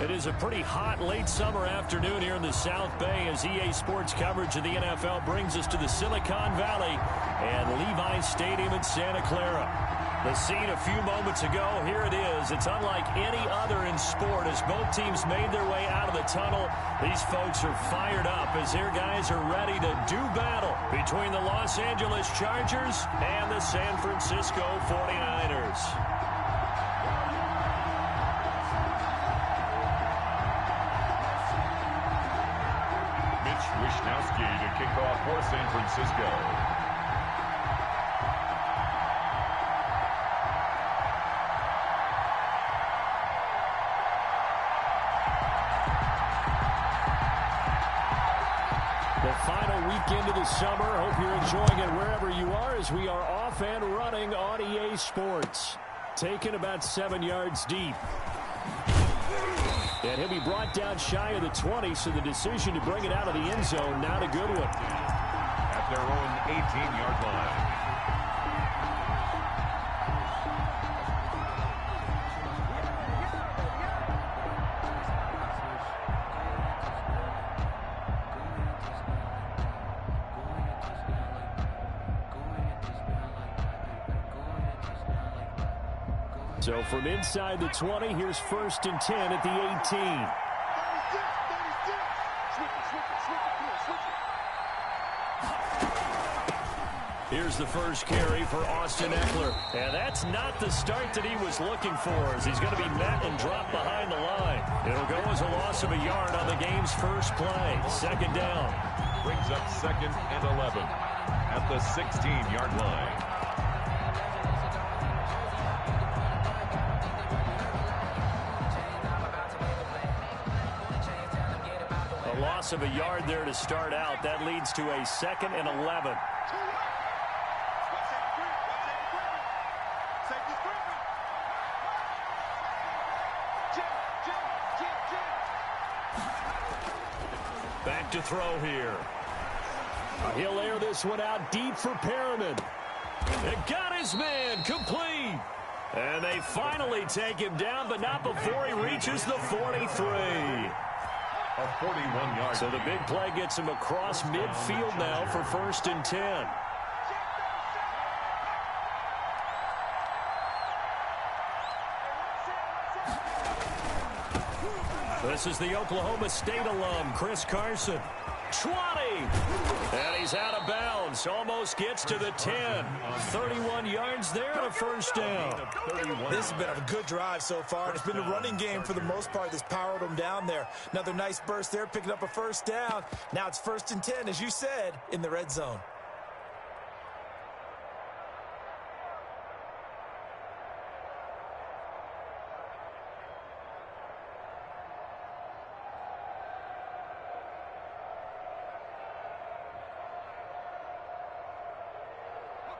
It is a pretty hot late summer afternoon here in the South Bay as EA Sports coverage of the NFL brings us to the Silicon Valley and Levi's Stadium in Santa Clara. The scene a few moments ago, here it is. It's unlike any other in sport as both teams made their way out of the tunnel. These folks are fired up as their guys are ready to do battle between the Los Angeles Chargers and the San Francisco 49ers. Wishnowski to kick off for San Francisco. The final weekend of the summer. Hope you're enjoying it wherever you are as we are off and running on EA Sports. Taken about 7 yards deep. And he'll be brought down shy of the 20, so the decision to bring it out of the end zone, not a good one. At their own 18-yard line. So from inside the 20, here's 1st and 10 at the 18. Here's the first carry for Austin Eckler. And that's not the start that he was looking for as he's going to be met and dropped behind the line. It'll go as a loss of a yard on the game's first play. 2nd down. Brings up 2nd and 11 at the 16-yard line. Loss of a yard there to start out. That leads to a 2nd and 11. Back to throw here. He'll air this one out deep for Perriman. It got his man complete. And they finally take him down, but not before he reaches the 43. A 41-yard. So the big play gets him across midfield now for 1st and 10. This is the Oklahoma State alum, Chris Carson. 20. And he's out of bounds. Almost gets to the 10. 31 yards there and a 1st down. This has been a good drive so far, and it's been the running game for the most part that's powered them down there. Another nice burst there, picking up a 1st down. Now it's 1st and 10, as you said, in the red zone.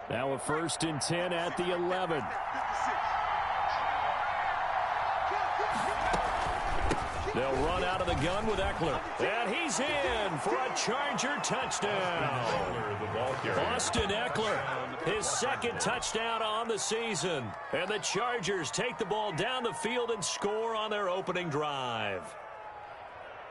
Now a 1st and 10 at the 11. They'll run out of the gun with Eckler. And he's in for a Charger touchdown. Austin Eckler, his 2nd touchdown on the season. And the Chargers take the ball down the field and score on their opening drive.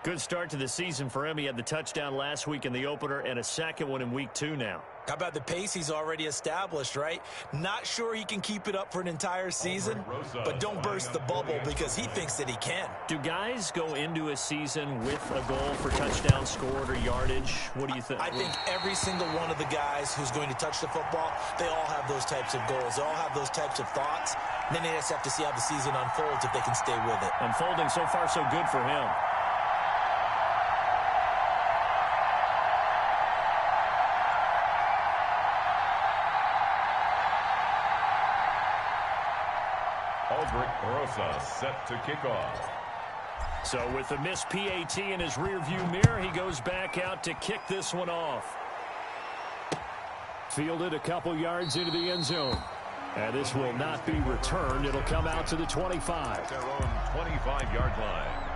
Good start to the season for him. He had the touchdown last week in the opener and a 2nd one in week 2 now. How about the pace he's already established, right? Not sure he can keep it up for an entire season, but don't burst the bubble because he thinks that he can. Do guys go into a season with a goal for touchdown scored or yardage? What do you think? I think every single one of the guys who's going to touch the football, they all have those types of goals. They all have those types of thoughts. And then they just have to see how the season unfolds if they can stay with it. Unfolding so far so good for him. Rosa set to kick off. So with a missed PAT in his rearview mirror, he goes back out to kick this one off. Fielded a couple yards into the end zone. And this will not be returned. It'll come out to the 25. Their own 25-yard line.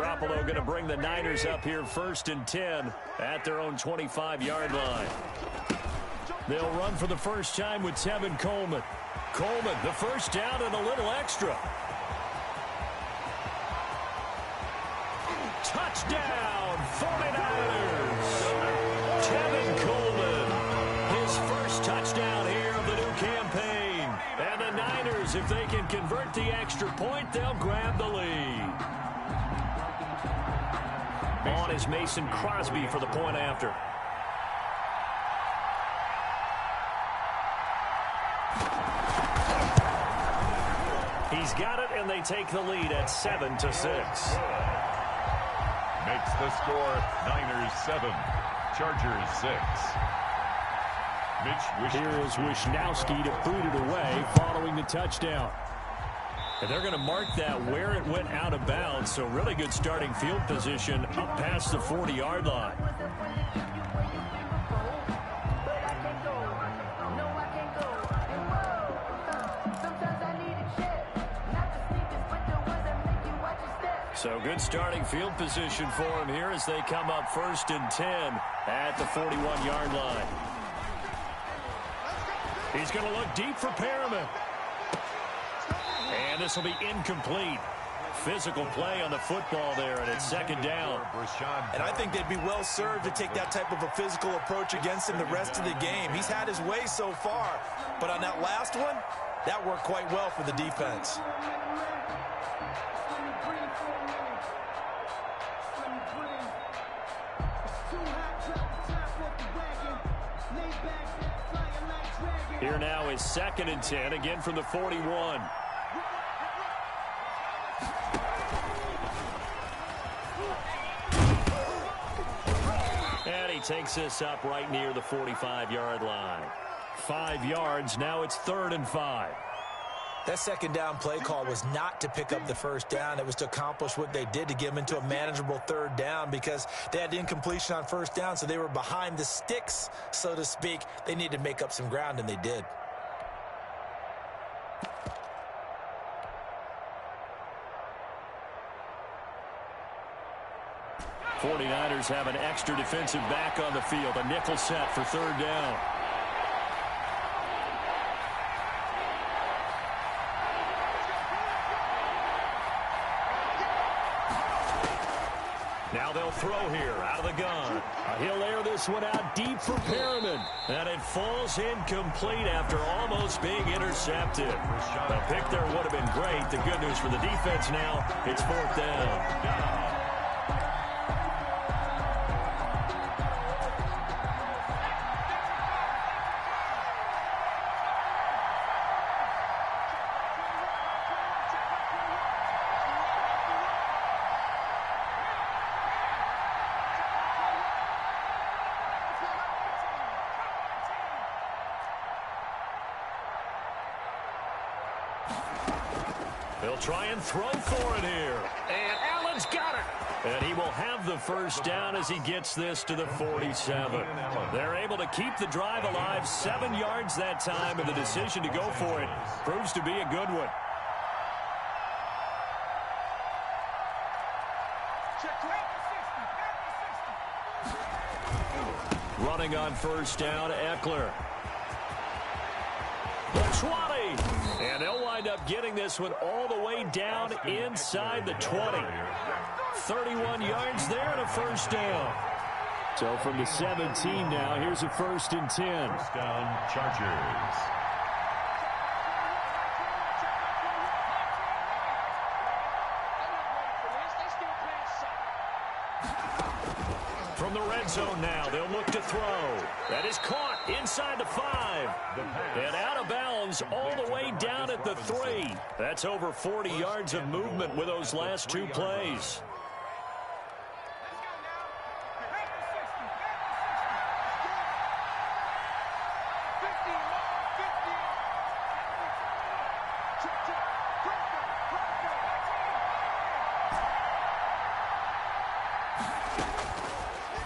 Garoppolo going to bring the Niners up here 1st and 10 at their own 25-yard line. They'll run for the first time with Tevin Coleman. Coleman, the first down and a little extra. Touchdown, 49ers. Tevin Coleman, his first touchdown here of the new campaign. And the Niners, if they can convert the extra point, they'll grab the lead. On is Mason Crosby for the point after. He's got it, and they take the lead at 7-6. Makes the score Niners 7, Chargers 6. Here is Wishnowski to boot it away following the touchdown. And they're going to mark that where it went out of bounds, so really good starting field position up past the 40-yard line. So good starting field position for him here as they come up 1st and 10 at the 41-yard line. He's going to look deep for Perriman. And this will be incomplete. Physical play on the football there, and it's 2nd down. And I think they'd be well served to take that type of a physical approach against him the rest of the game. He's had his way so far, but on that last one, that worked quite well for the defense. Here now is 2nd and 10, again from the 41. And he takes this up right near the 45-yard line. 5 yards, now it's 3rd and 5. That 2nd down play call was not to pick up the 1st down. It was to accomplish what they did to get them into a manageable 3rd down because they had incompletion on 1st down, so they were behind the sticks, so to speak. They needed to make up some ground, and they did. '49ers have an extra defensive back on the field, a nickel set for 3rd down. Now they'll throw here out of the gun. He'll air this one out deep for Perriman. And it falls incomplete after almost being intercepted. The pick there would have been great. The good news for the defense now, it's 4th down. They'll try and throw for it here. And Allen's got it. And he will have the 1st down as he gets this to the 47. They're able to keep the drive alive, 7 yards that time, and the decision to go for it proves to be a good one. Running on 1st down, Eckler. The 20. And they'll wind up getting this one all the way down inside the 20. 31 yards there and a 1st down. So from the 17 now, here's a 1st and 10. 1st down, Chargers. From the red zone now, they'll look to throw. That is caught inside the 5. And out of bounds all the way down at the 3. That's over 40 yards of movement with those last 2 plays.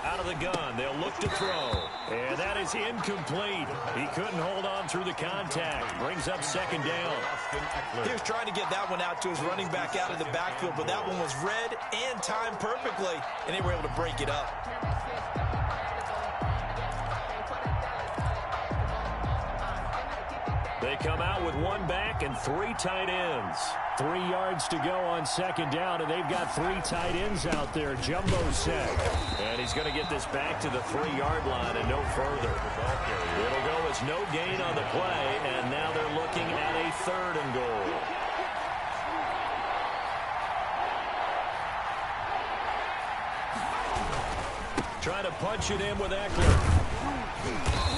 Out of the gun, they'll look to throw. And that is incomplete. He couldn't hold on through the contact. Brings up second down. He was trying to get that one out to his running back out of the backfield, but that one was read and timed perfectly, and they were able to break it up. They come out with one back and three tight ends. 3 yards to go on second down, and they've got three tight ends out there. Jumbo set. And he's going to get this back to the 3-yard line and no further. It'll go as no gain on the play, and now they're looking at a 3rd and goal. Trying to punch it in with Eckler.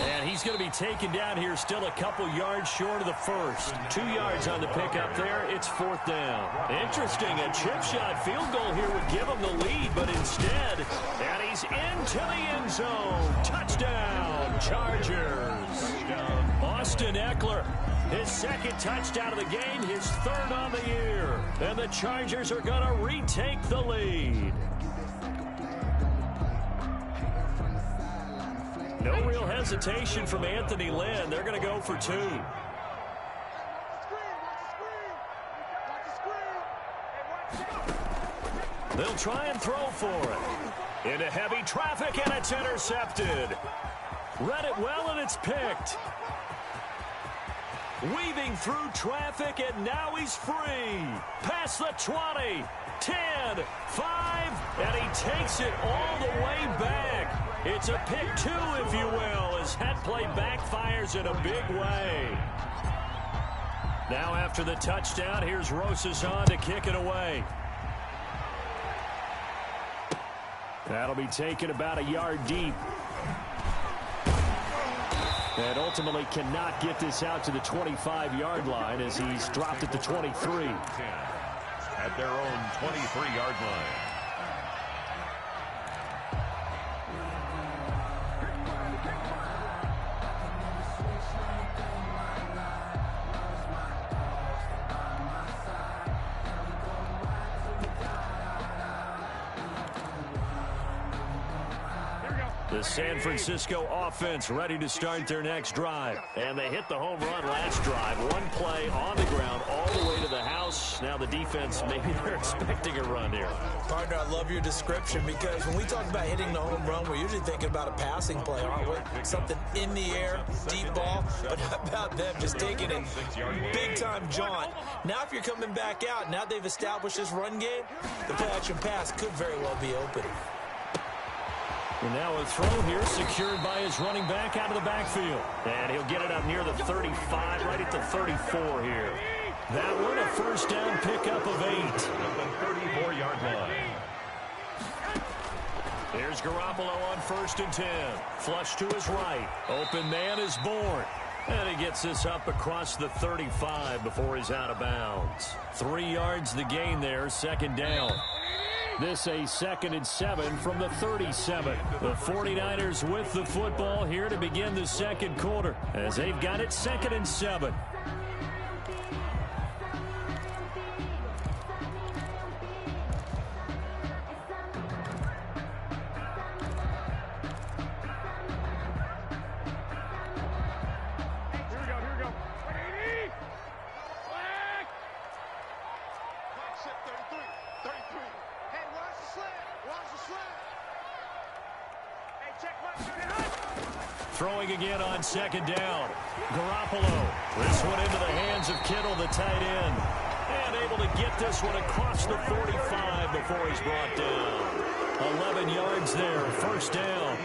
And he's going to be taken down here, still a couple yards short of the first. 2 yards on the pickup there. It's 4th down. Interesting, a chip shot field goal here would give him the lead, but instead, and he's into the end zone. Touchdown, Chargers. Austin Eckler, his 2nd touchdown of the game, his 3rd on the year. And the Chargers are going to retake the lead. No real hesitation from Anthony Lynn. They're going to go for 2. They'll try and throw for it. Into heavy traffic, and it's intercepted. Read it well, and it's picked. Weaving through traffic, and now he's free. Past the 20, 10, 5, and he takes it all the way back. It's a pick 2, if you will, as that play backfires in a big way. Now after the touchdown, here's Rosas on to kick it away. That'll be taken about a yard deep. And ultimately cannot get this out to the 25-yard line as he's dropped at the 23. At their own 23-yard line. The San Francisco offense ready to start their next drive. And they hit the home run last drive. One play on the ground all the way to the house. Now the defense, maybe they're expecting a run here. Partner, I love your description because when we talk about hitting the home run, we're usually thinking about a passing play, aren't we? Something in the air, deep ball. But how about them just taking it big-time jaunt? Now if you're coming back out, now they've established this run game, the play-action pass could very well be open. And now a throw here secured by his running back out of the backfield. And he'll get it up near the 35, right at the 34 here. That one a first down pickup of 8. At the 34-yard line. Here's Garoppolo on 1st and 10. Flush to his right. Open man is born. And he gets this up across the 35 before he's out of bounds. 3 yards the gain there, 2nd down. This a 2nd and 7 from the 37. The 49ers with the football here to begin the 2nd quarter as they've got it 2nd and 7. Throwing again on 2nd down. Garoppolo. This one into the hands of Kittle, the tight end. And able to get this one across the 45 before he's brought down. 11 yards there, 1st down.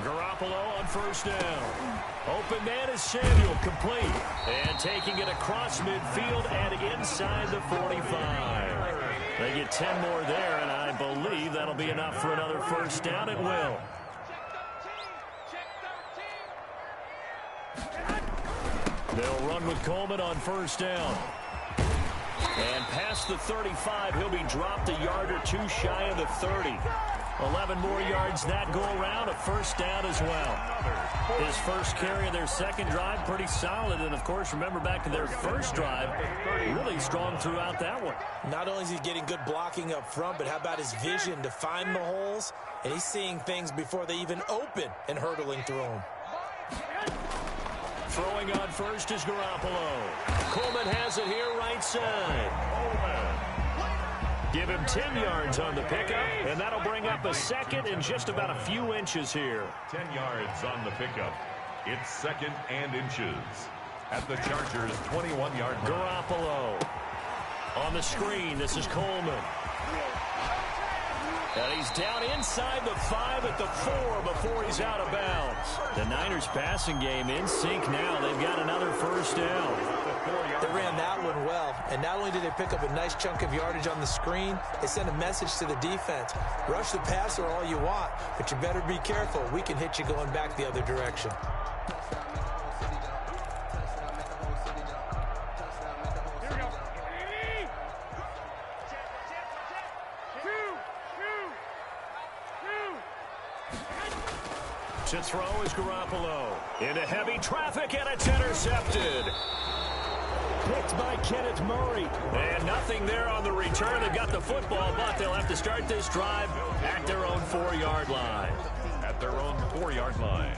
Garoppolo on 1st down. Open man is Samuel, complete. And taking it across midfield and inside the 45. They get 10 more there, and I believe that'll be enough for another 1st down. It will. They'll run with Coleman on 1st down. And past the 35, he'll be dropped a yard or 2 shy of the 30. 11 more yards that go around, a first down as well. His first carry of their second drive, pretty solid. And, of course, remember back to their first drive, really strong throughout that one. Not only is he getting good blocking up front, but how about his vision to find the holes? And he's seeing things before they even open and hurdling through them. Throwing on first is Garoppolo. Coleman has it here right side. Give him 10 yards on the pickup, and that'll bring up a second and just about a few inches here. 10 yards on the pickup. It's second and inches at the Chargers' 21-yard line. Garoppolo on the screen. This is Coleman. And he's down inside the 5 at the 4 before he's out of bounds. The Niners passing game in sync now. They've got another first down. They ran that one well, and not only did they pick up a nice chunk of yardage on the screen, they sent a message to the defense. Rush the passer all you want, but you better be careful. We can hit you going back the other direction. To throw is Garoppolo. Into heavy traffic, and it's intercepted. Picked by Kenneth Murray. And nothing there on the return. They've got the football, but they'll have to start this drive at their own 4-yard line. At their own 4-yard line.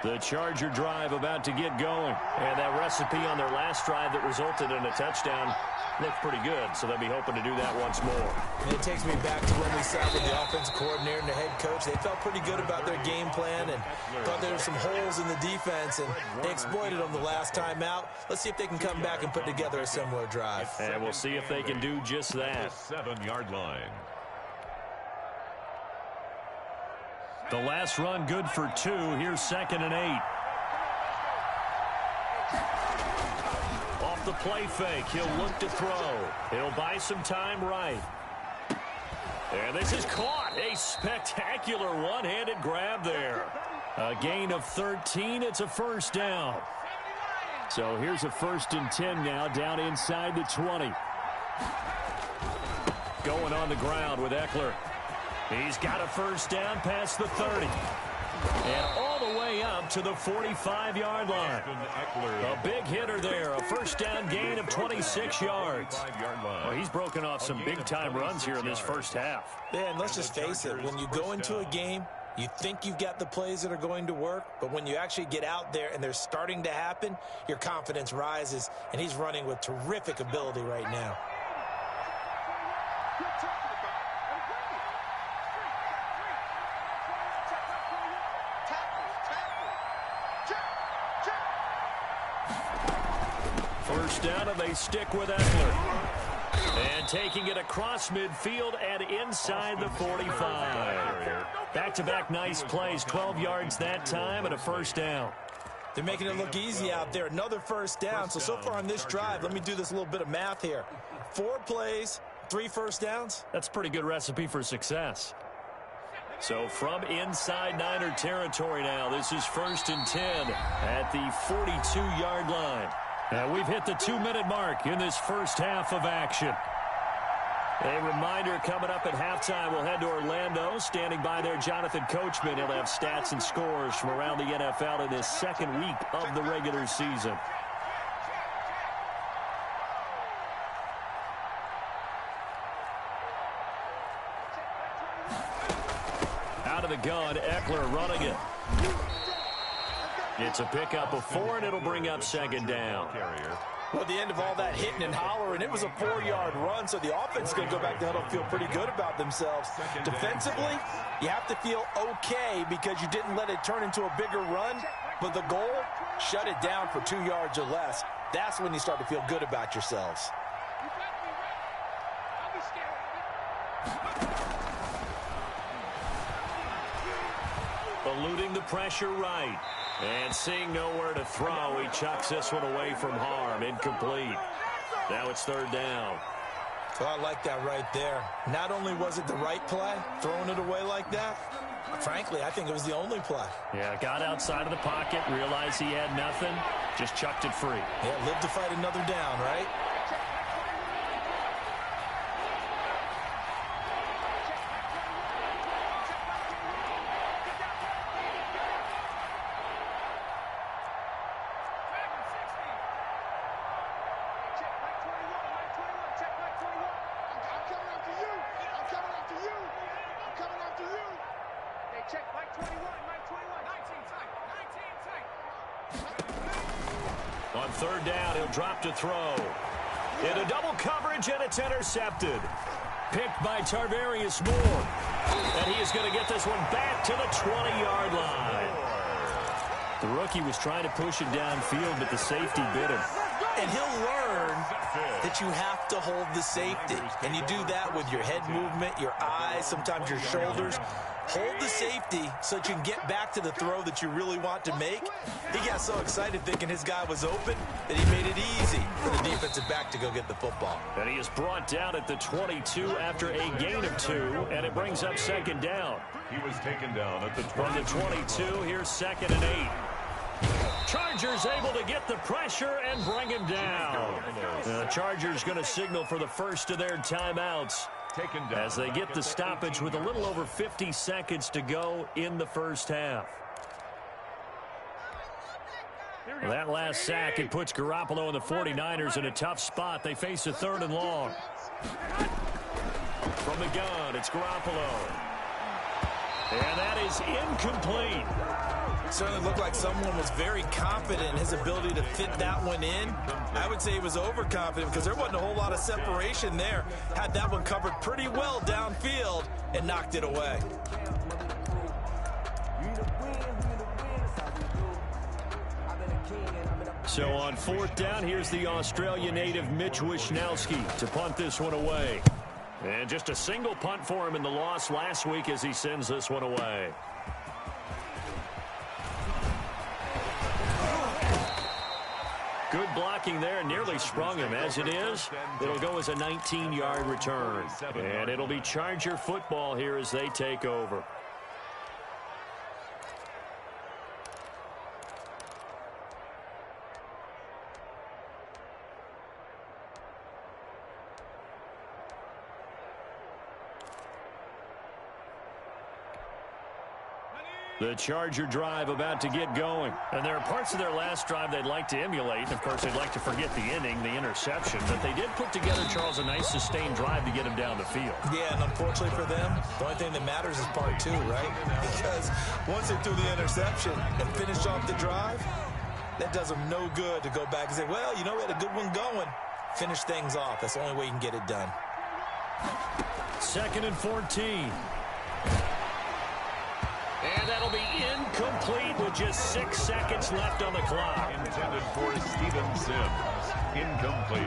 The Charger drive about to get going. And that recipe on their last drive that resulted in a touchdown looked pretty good, so they'll be hoping to do that once more. And it takes me back to when we sat with the offensive coordinator and the head coach. They felt pretty good about their game plan and thought there were some holes in the defense, and they exploited them the last time out. Let's see if they can come back and put together a similar drive. And we'll see if they can do just that. 7-yard line. The last run good for 2. Here's 2nd and 8. Off the play fake. He'll look to throw. He'll buy some time right. And this is caught. A spectacular one-handed grab there. A gain of 13. It's a first down. So here's a 1st and 10 now, down inside the 20. Going on the ground with Eckler. He's got a first down past the 30. And all the way up to the 45-yard line. A big hitter there. A first down gain of 26 yards. Well, he's broken off some big-time runs here in this first half. Yeah, and let's just face it. When you go into a game, you think you've got the plays that are going to work, but when you actually get out there and they're starting to happen, your confidence rises, and he's running with terrific ability right now. First down, and they stick with Eckler. And taking it across midfield and inside the 45. Back-to-back nice plays, 12 yards that time, and a first down. They're making it look easy out there. Another first down. So far on this drive, let me do this little bit of math here. 4 plays, 3 first downs. That's a pretty good recipe for success. So from inside Niner territory now, this is 1st and 10 at the 42-yard line. And we've hit the 2-minute mark in this first half of action. A reminder coming up at halftime, we'll head to Orlando. Standing by there, Jonathan Coachman. He'll have stats and scores from around the NFL in this second week of the regular season. Out of the gun, Eckler running it. It's a pickup of 4, and it'll bring up 2nd down. Well, at the end of all that hitting and hollering, it was a 4-yard run, so the offense is going to go back to huddle and feel pretty good about themselves. Defensively, you have to feel okay because you didn't let it turn into a bigger run, but the goal, shut it down for 2 yards or less. That's when you start to feel good about yourselves. Eluding the pressure right. And seeing nowhere to throw, he chucks this one away from harm. Incomplete. Now it's 3rd down. So I like that right there. Not only was it the right play, throwing it away like that, frankly, I think it was the only play. Yeah, got outside of the pocket, realized he had nothing, just chucked it free. Yeah, live to fight another down, right? On third down, he'll drop to throw. Into double coverage, and it's intercepted. Picked by Tarvarius Moore. And he is going to get this one back to the 20-yard line. The rookie was trying to push it downfield, but the safety bit him. And he'll learn that you have to hold the safety. And you do that with your head movement, your eyes, sometimes your shoulders. Hold the safety so that you can get back to the throw that you really want to make. He got so excited thinking his guy was open that he made it easy for the defensive back to go get the football. And he is brought down at the 22 after a gain of 2, and it brings up second down. He was taken down at the 22. From the 22, here's 2nd and 8. Chargers able to get the pressure and bring him down. The Chargers going to signal for the first of their timeouts as they get the stoppage with a little over 50 seconds to go in the first half. Well, that last sack, it puts Garoppolo and the 49ers in a tough spot. They face a 3rd and long. From the gun, it's Garoppolo. And that is incomplete. Certainly looked like someone was very confident in his ability to fit that one in. I would say he was overconfident because there wasn't a whole lot of separation there. Had that one covered pretty well downfield and knocked it away. So on 4th down, here's the Australia native Mitch Wishnowsky to punt this one away. And just a single punt for him in the loss last week as he sends this one away. Good blocking there, nearly sprung him. As it is, it'll go as a 19-yard return. And it'll be Charger football here as they take over. The Charger drive about to get going. And there are parts of their last drive they'd like to emulate. And, of course, they'd like to forget the inning, the interception. But they did put together, Charles, a nice sustained drive to get him down the field. Yeah, and unfortunately for them, the only thing that matters is part 2, right? Because once they threw the interception and finished off the drive, that does them no good to go back and say, well, you know, we had a good one going. Finish things off. That's the only way you can get it done. 2nd and 14. And that'll be incomplete with just 6 seconds left on the clock. Intended for Steven Sims. Incomplete.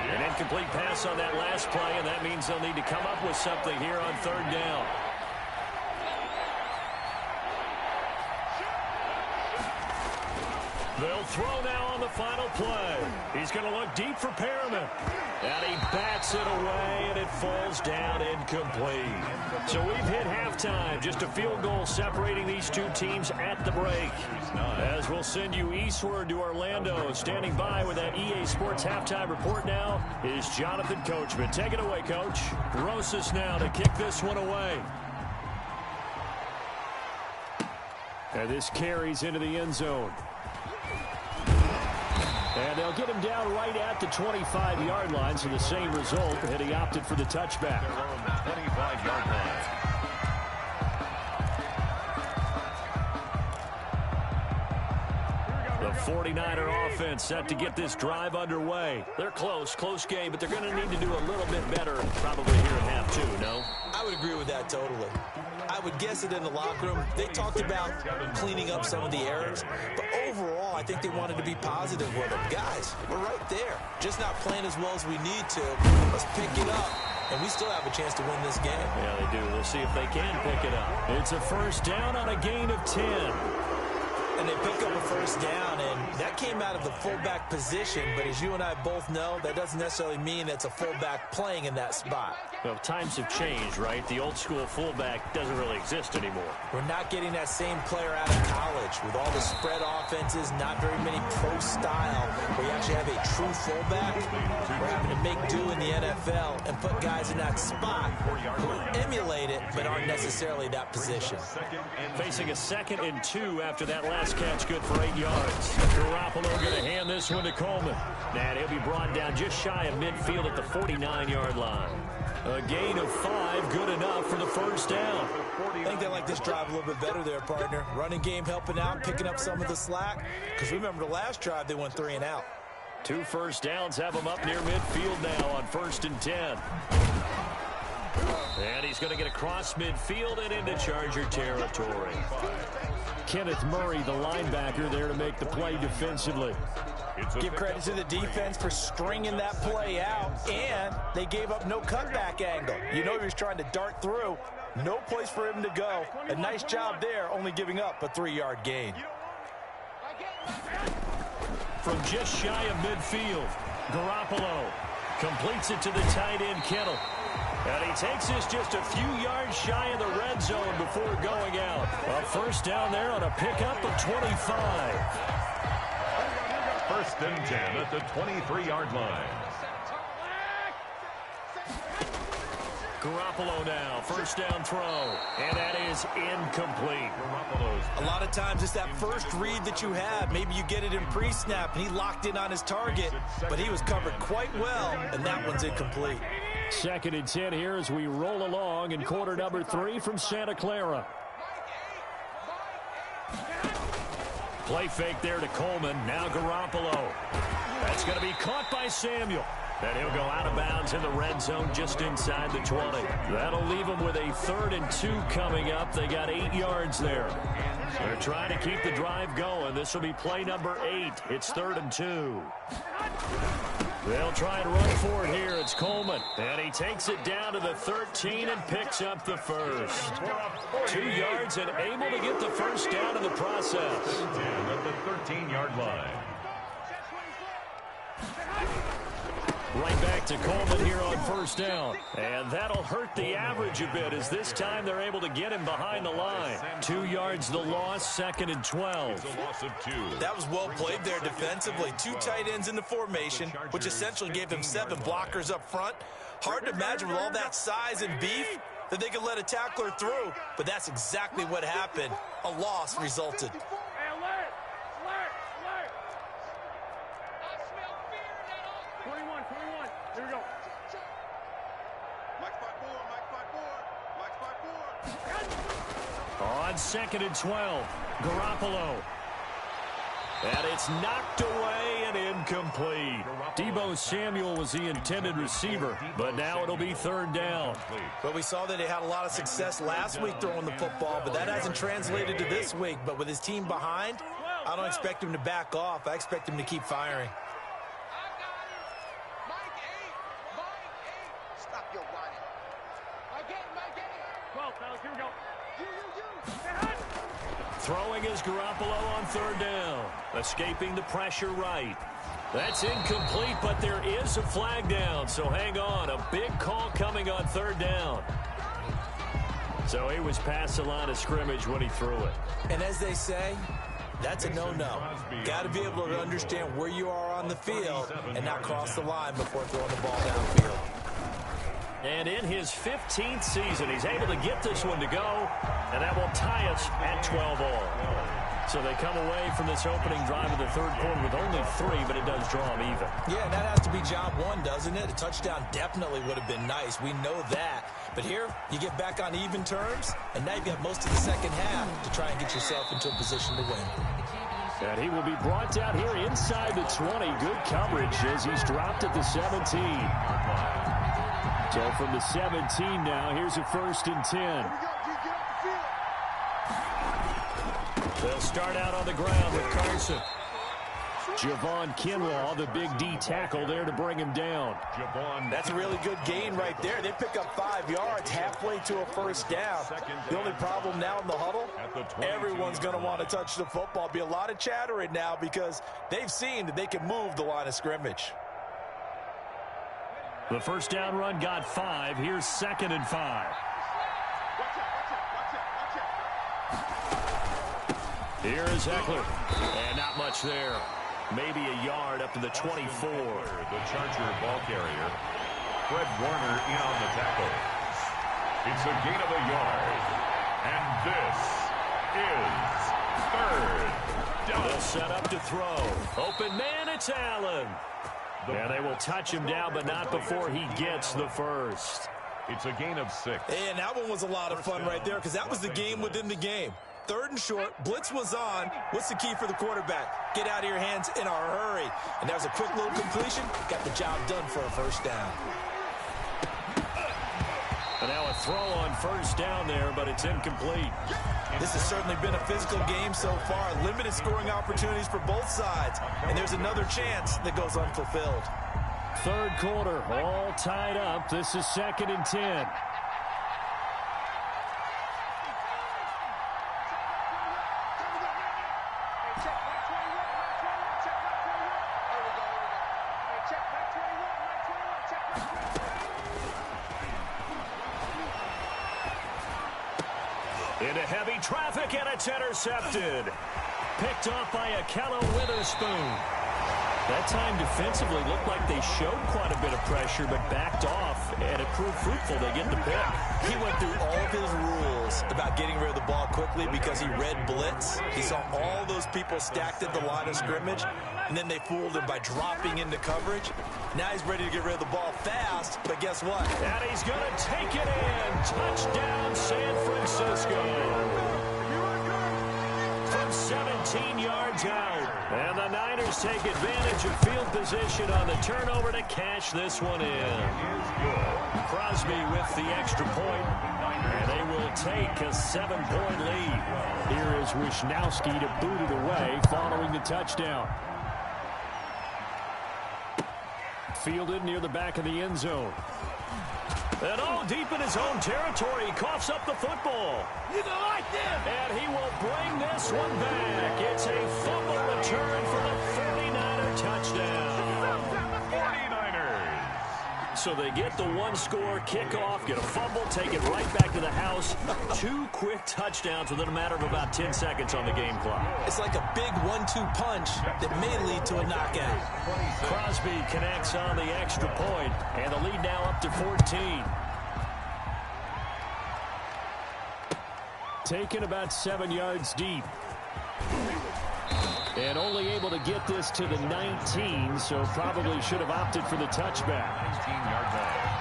An incomplete pass on that last play, and that means they'll need to come up with something here on 3rd down. They'll throw now on the final play. He's going to look deep for Perriman. And he bats it away, and it falls down incomplete. So we've hit halftime. Just a field goal separating these two teams at the break. As we'll send you eastward to Orlando. Standing by with that EA Sports halftime report now is Jonathan Coachman. Take it away, Coach. Rosas now to kick this one away. And this carries into the end zone. And they'll get him down right at the 25-yard line, so the same result, and he opted for the touchback. 25-yard line. The 49er offense set to get this drive underway. They're close game, but they're going to need to do a little bit better probably here in half 2, no? I would agree with that totally. I would guess it in the locker room. They talked about cleaning up some of the errors, but overall, I think they wanted to be positive with them. Guys, we're right there. Just not playing as well as we need to. Let's pick it up, and we still have a chance to win this game. Yeah, they do. We'll see if they can pick it up. It's a 1st down on a gain of 10. And they pick up a first down, and that came out of the fullback position. But as you and I both know, that doesn't necessarily mean it's a fullback playing in that spot. Well, times have changed, right? The old school fullback doesn't really exist anymore. We're not getting that same player out of college with all the spread offenses, not very many pro style, where you actually have a true fullback. We're having to make do in the NFL and put guys in that spot who emulate it but aren't necessarily that position. Facing a 2nd and 2 after that last catch, good for 8 yards. Garoppolo going to hand this one to Coleman. And he'll be brought down just shy of midfield at the 49-yard line. A gain of 5, good enough for the first down. I think they like this drive a little bit better there, partner. Running game helping out, picking up some of the slack. Because remember the last drive, they went 3 and out. 2 first downs have him up near midfield now on 1st and 10. And he's going to get across midfield and into Charger territory. Kenneth Murray, the linebacker, there to make the play defensively. Give credit to the defense for stringing that play out, and they gave up no cutback angle. You know he was trying to dart through. No place for him to go. A nice job there, only giving up a 3-yard gain. From just shy of midfield, Garoppolo completes it to the tight end, Kittle. And he takes this just a few yards shy of the red zone before going out. A first down there on a pickup of 25. 1st and 10 at the 23-yard line. Garoppolo now, first down throw, and that is incomplete. A lot of times it's that first read that you have. Maybe you get it in pre-snap, and he locked in on his target, but he was covered quite well, and that one's incomplete. 2nd and 10 here as we roll along in quarter number 3 from Santa Clara. Play fake there to Coleman. Now Garoppolo. That's going to be caught by Samuel. And he'll go out of bounds in the red zone just inside the 20. That'll leave them with a 3rd and 2 coming up. They got 8 yards there. They're trying to keep the drive going. This will be play number 8. It's 3rd and 2. They'll try and run for it here. It's Coleman. And he takes it down to the 13 and picks up the first. 2 yards and able to get the first down in the process. At the 13-yard line. Right back to Coleman here on first down. And that'll hurt the average a bit as this time they're able to get him behind the line. 2 yards the loss, 2nd and 12. That was well played there defensively. 2 tight ends in the formation, which essentially gave them 7 blockers up front. Hard to imagine with all that size and beef that they could let a tackler through, but that's exactly what happened. A loss resulted. On 2nd and 12, Garoppolo. And it's knocked away and incomplete. Deebo Samuel was the intended receiver, but now it'll be 3rd down. But we saw that they had a lot of success last week throwing the football, but that hasn't translated to this week. But with his team behind, I don't expect him to back off. I expect him to keep firing. Throwing is Garoppolo on 3rd down. Escaping the pressure right. That's incomplete, but there is a flag down, so hang on. A big call coming on 3rd down. So he was past the line of scrimmage when he threw it. And as they say, that's a no-no. Got to be able to understand where you are on the field and not cross the line before throwing the ball downfield. And in his 15th season, he's able to get this one to go, and that will tie us at 12 all. So they come away from this opening drive of the 3rd quarter with only 3, but it does draw them even. Yeah, that has to be job 1, doesn't it? A touchdown definitely would have been nice. We know that. But here, you get back on even terms, and now you've got most of the second half to try and get yourself into a position to win. And he will be brought down here inside the 20. Good coverage as he's dropped at the 17. So from the 17 now, here's a 1st and 10. They'll start out on the ground with Carson. Javon Kinlaw, the big D tackle there to bring him down. That's a really good gain right there. They pick up 5 yards halfway to a first down. The only problem now in the huddle, everyone's going to want to touch the football. Be a lot of chattering now because they've seen that they can move the line of scrimmage. The first down run got 5. Here's 2nd and 5. Here is Eckler. And not much there. Maybe a yard up to the 24. The Charger ball carrier. Fred Warner in on the tackle. It's a gain of a yard. And this is 3rd down. They'll set up to throw. Open man, it's Allen. And they will touch him down, but not before he gets the first. It's a gain of 6. And that one was a lot of fun right there because that was the game within the game. 3rd and short, blitz was on. What's the key for the quarterback? Get out of your hands in a hurry. And that was a quick little completion. Got the job done for a first down. And now a throw on first down there, but it's incomplete. This has certainly been a physical game so far. Limited scoring opportunities for both sides. And there's another chance that goes unfulfilled. 3rd quarter, all tied up. This is 2nd and 10. Into heavy traffic, and it's intercepted. Picked off by Akello Witherspoon. That time defensively looked like they showed quite a bit of pressure, but backed off, and it proved fruitful. They get the pick. He went through all of his rules about getting rid of the ball quickly because he read blitz. He saw all those people stacked at the line of scrimmage, and then they fooled him by dropping into coverage. Now he's ready to get rid of the ball fast, but guess what? And he's going to take it in. Touchdown, San Francisco. From 17 yards out. And the Niners take advantage of field position on the turnover to cash this one in. Crosby with the extra point. And they will take a 7-point lead. Here is Wisnowski to boot it away following the touchdown. Fielded near the back of the end zone. And all deep in his own territory, he coughs up the football. You don't like this. And he will bring this one back. It's a fumble return for the 49er touchdown. 49ers. So they get the one-score kickoff, get a fumble, take it right back to the house. 2 quick touchdowns within a matter of about 10 seconds on the game clock. It's like a big 1-2 punch that may lead to a knockout. Crosby connects on the extra point, and the lead now up to 14. Taken about 7 yards deep. And only able to get this to the 19, so probably should have opted for the touchback. 19-yard line.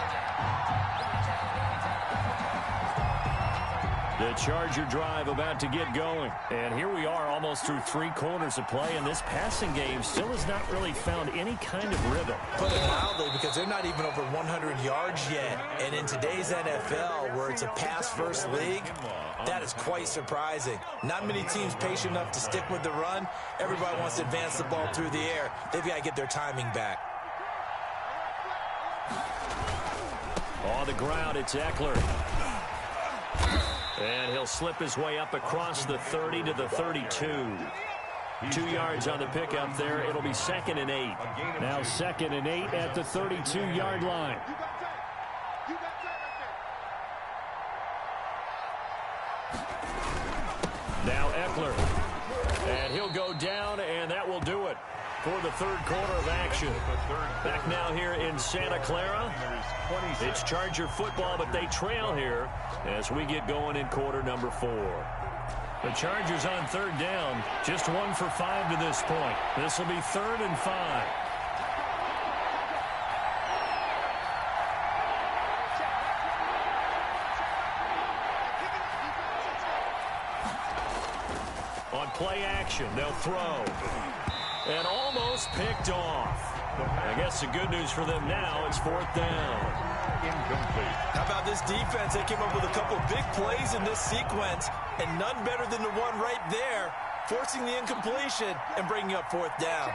The Charger drive about to get going. And here we are almost through 3 quarters of play, and this passing game still has not really found any kind of rhythm. Put it mildly, because they're not even over 100 yards yet. And in today's NFL, where it's a pass-first league, that is quite surprising. Not many teams patient enough to stick with the run. Everybody wants to advance the ball through the air. They've got to get their timing back. On the ground, it's Eckler. And he'll slip his way up across the 30 to the 32. 2 yards on the pickup there. It'll be 2nd and 8. Now 2nd and 8 at the 32-yard line. Now Eckler. And he'll go down, and that will do it for the 3rd quarter of action. Back now here in Santa Clara. It's Charger football, but they trail here as we get going in quarter number 4. The Chargers on 3rd down, just 1 for 5 to this point. This will be 3rd and 5. On play action, they'll throw. And almost picked off. I guess the good news for them now, it's 4th down. Incomplete. How about this defense? They came up with a couple big plays in this sequence, and none better than the one right there, forcing the incompletion and bringing up 4th down.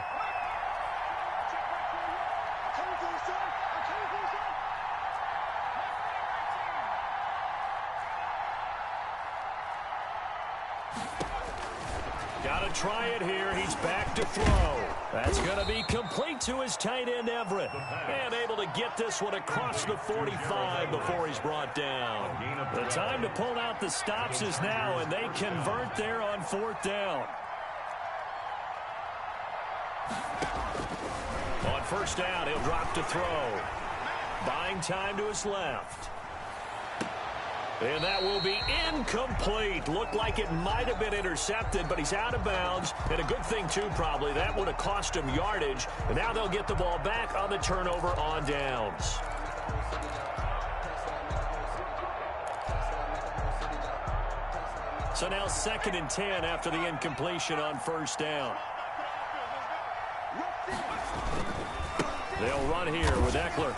Got to try it here. He's back to throw. That's going to be complete to his tight end, Everett. And able to get this one across the 45 before he's brought down. The time to pull out the stops is now, and they convert there on 4th down. On 1st down, he'll drop to throw. Buying time to his left. And that will be incomplete. Looked like it might have been intercepted, but he's out of bounds. And a good thing, too, probably. That would have cost him yardage. And now they'll get the ball back on the turnover on downs. So now 2nd and 10 after the incompletion on 1st down. They'll run here with Eckler.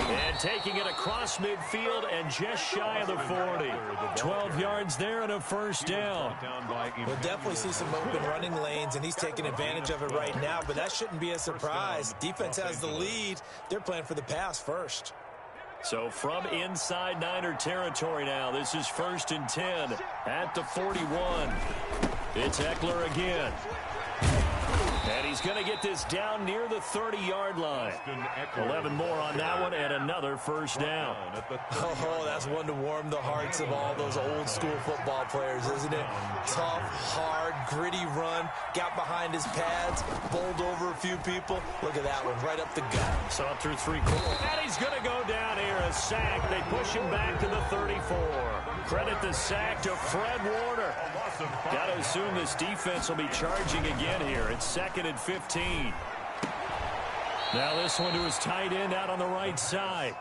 And taking it across midfield and just shy of the 40. 12 yards there and a 1st down. We'll definitely see some open running lanes, and he's taking advantage of it right now, but that shouldn't be a surprise. Defense has the lead. They're playing for the pass first. So from inside Niner territory now, this is 1st and 10 at the 41. It's Eckler again. And he's going to get this down near the 30-yard line. 11 more on that one and another 1st down. Oh, that's one to warm the hearts of all those old-school football players, isn't it? Tough, hard, gritty run. Got behind his pads, bowled over a few people. Look at that one, right up the gut. Saw through 3 quarters. And he's going to go down here. A sack. They push him back to the 34. Credit the sack to Fred Warner. Got to assume this defense will be charging again here. It's 2nd and 15. Now this one to his tight end out on the right side.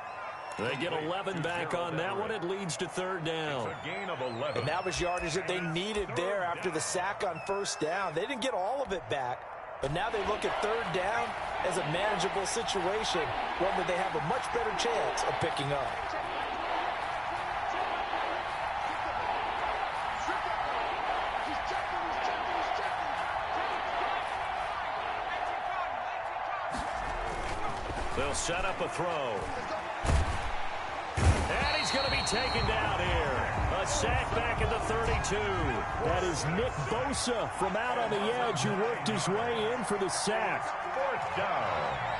They get 11 back on that one. It leads to 3rd down. It's a gain of 11. And that was yardage that they needed there after the sack on 1st down. They didn't get all of it back, but now they look at 3rd down as a manageable situation, one that they have a much better chance of picking up. They'll set up a throw. And he's going to be taken down here. A sack back at the 32. That is Nick Bosa from out on the edge who worked his way in for the sack. 4th down.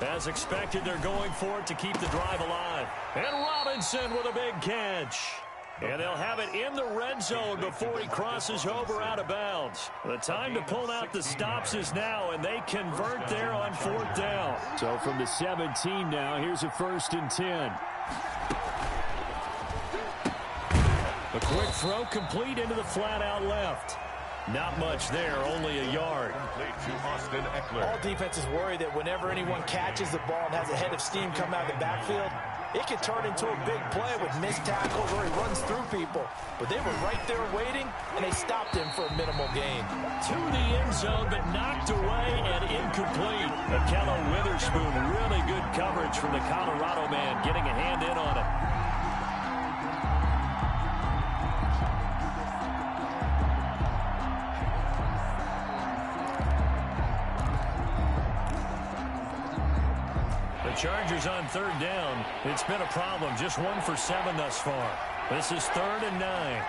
As expected, they're going for it to keep the drive alive. And Robinson with a big catch. And they'll have it in the red zone before he crosses over out of bounds. The time to pull out the stops is now, and they convert there on 4th down. So from the 17 now, here's a 1st and 10. A quick throw complete into the flat out left. Not much there, only a yard. All defenses worry that whenever anyone catches the ball and has a head of steam come out of the backfield, it can turn into a big play with missed tackles or he runs through people. But they were right there waiting, and they stopped him for a minimal gain. To the end zone, but knocked away and incomplete. Akello Witherspoon, really good coverage from the Colorado man, getting a hand in on it. Chargers on 3rd down. It's been a problem. Just 1 for 7 thus far. This is 3rd and 9.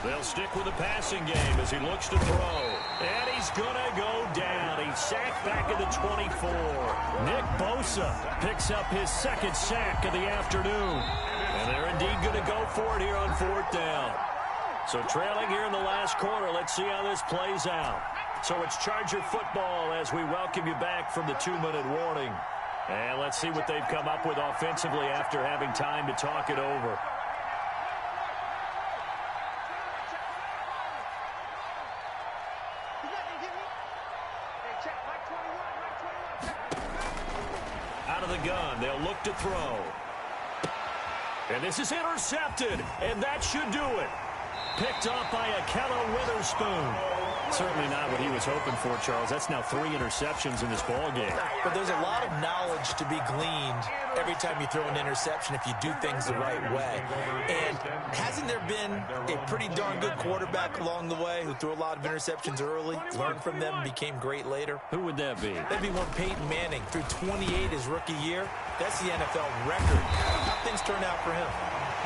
They'll stick with the passing game as he looks to throw. And he's going to go down. He's sacked back at the 24. Nick Bosa picks up his 2nd sack of the afternoon. And they're indeed going to go for it here on 4th down. So trailing here in the last quarter, let's see how this plays out. So it's Charger football as we welcome you back from the 2-minute warning. And let's see what they've come up with offensively after having time to talk it over. Out of the gun, they'll look to throw. And this is intercepted, and that should do it. Picked off by Akello Witherspoon. Certainly not what he was hoping for, Charles. That's now 3 interceptions in this ball game. But there's a lot of knowledge to be gleaned every time you throw an interception if you do things the right way. And hasn't there been a pretty darn good quarterback along the way who threw a lot of interceptions early, learned from them, and became great later? Who would that be? That'd be one Peyton Manning. Threw 28 his rookie year. That's the NFL record. How things turn out for him?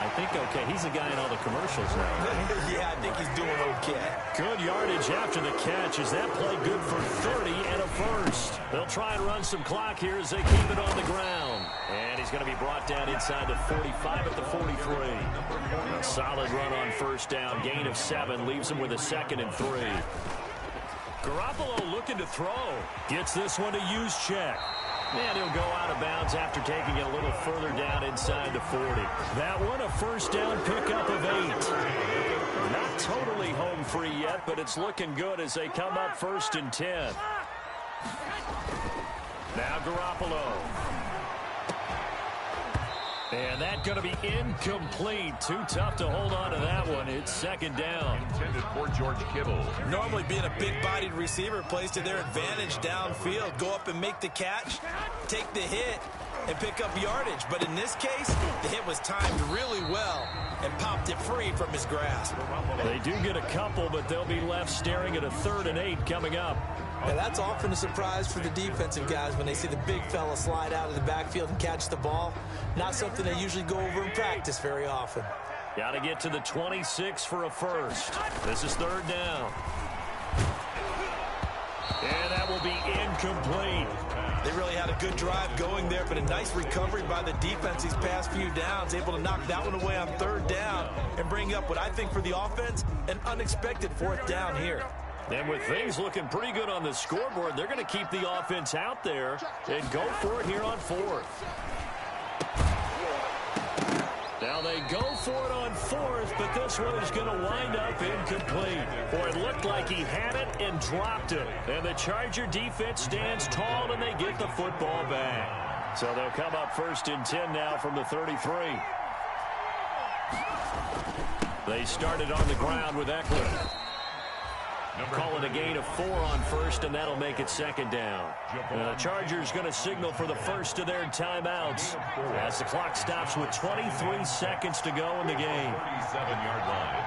I think okay. He's the guy in all the commercials now, right? Yeah, I think he's doing okay. Good yardage after the catch. Is that play good for 30 and a first? They'll try and run some clock here as they keep it on the ground. And he's going to be brought down inside the 45 at the 43. A solid run on first down. Gain of 7 leaves him with a 2nd and 3. Garoppolo looking to throw. Gets this one to use check. And he'll go out of bounds after taking it a little further down inside the 40. That one, a first down pickup of 8. Not totally home free yet, but it's looking good as they come up 1st and 10. Now Garoppolo. And that's going to be incomplete. Too tough to hold on to that one. It's 2nd down. Intended for George Kittle. Normally being a big-bodied receiver plays to their advantage downfield. Go up and make the catch, take the hit, and pick up yardage. But in this case, the hit was timed really well and popped it free from his grasp. They do get a couple, but they'll be left staring at a 3rd and 8 coming up. And that's often a surprise for the defensive guys when they see the big fella slide out of the backfield and catch the ball. Not something they usually go over in practice very often. Got to get to the 26 for a first. This is 3rd down. And that will be incomplete. They really had a good drive going there, but a nice recovery by the defense these past few downs, able to knock that one away on 3rd down and bring up what I think for the offense, an unexpected 4th down here. And with things looking pretty good on the scoreboard, they're going to keep the offense out there and go for it here on 4th. Now they go for it on 4th, but this one is going to wind up incomplete. Boy, it looked like he had it and dropped it. And the Charger defense stands tall and they get the football back. So they'll come up 1st and 10 now from the 33. They started on the ground with Eckler. Calling a gain of 4 on 1st, and that'll make it 2nd down. The Chargers going to signal for the first of their timeouts as the clock stops with 23 seconds to go in the game. 37-yard line.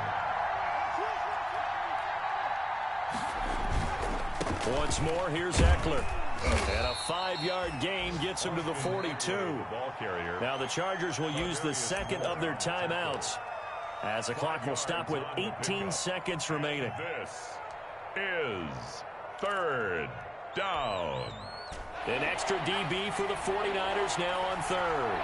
Once more, here's Eckler. And a 5-yard gain gets him to the 42. Ball carrier. Now the Chargers will use the 2nd of their timeouts as the clock will stop with 18 seconds remaining. This is 3rd down. An extra DB for the 49ers now on 3rd.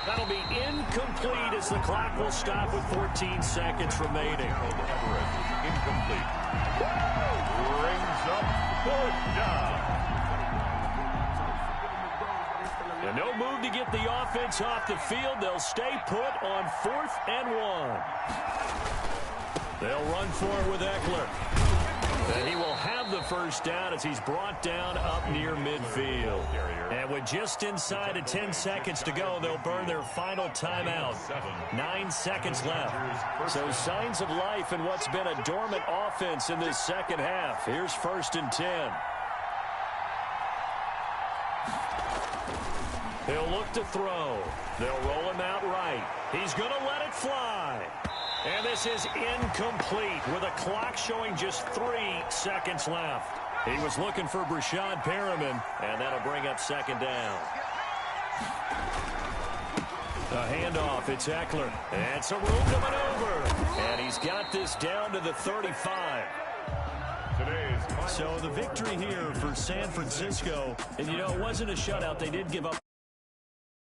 That'll be incomplete as the clock will stop with 14 seconds remaining. Incomplete. Brings up 4th down. And no move to get the offense off the field. They'll stay put on 4th and 1. They'll run for it with Eckler. And he will have the first down as he's brought down up near midfield. And with just inside of 10 seconds to go, they'll burn their final timeout. 9 seconds left. So signs of life in what's been a dormant offense in this second half. Here's 1st and 10. He'll look to throw. They'll roll him out right. He's going to let it fly. And this is incomplete with a clock showing just 3 seconds left. He was looking for Brashad Perriman, and that'll bring up 2nd down. A handoff, it's Eckler. And some room to maneuver. And he's got this down to the 35. So the victory here for San Francisco. And, you know, it wasn't a shutout. They did give up